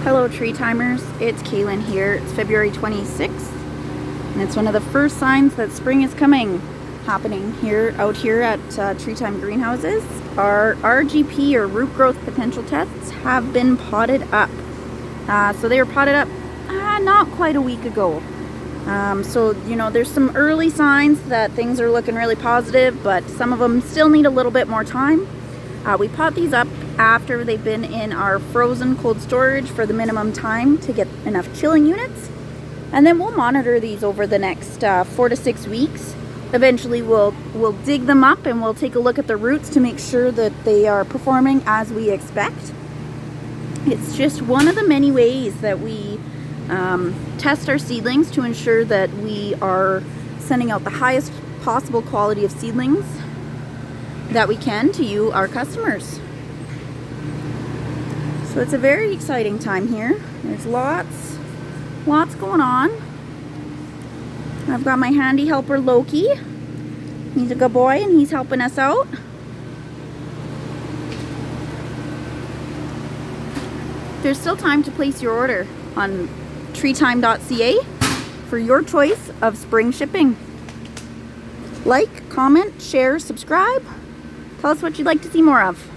Hello Tree Timers, it's Kaylin here. It's February 26th and it's one of the first signs that spring is happening out here at Tree Time Greenhouses. Our RGP or root growth potential tests have been potted up. So they were potted up not quite a week ago. So you know, there's some early signs that things are looking really positive, but some of them still need a little bit more time. We pot these up after they've been in our frozen cold storage for the minimum time to get enough chilling units, and then we'll monitor these over the next 4 to 6 weeks. Eventually we'll dig them up and we'll take a look at the roots to make sure that they are performing as we expect. It's just one of the many ways that we test our seedlings to ensure that we are sending out the highest possible quality of seedlings that we can to you, our customers. So it's a very exciting time here. There's lots going on. I've got my handy helper Loki. He's a good boy and he's helping us out. There's still time to place your order on TreeTime.ca for your choice of spring shipping. Like, comment, share, subscribe. Tell us what you'd like to see more of.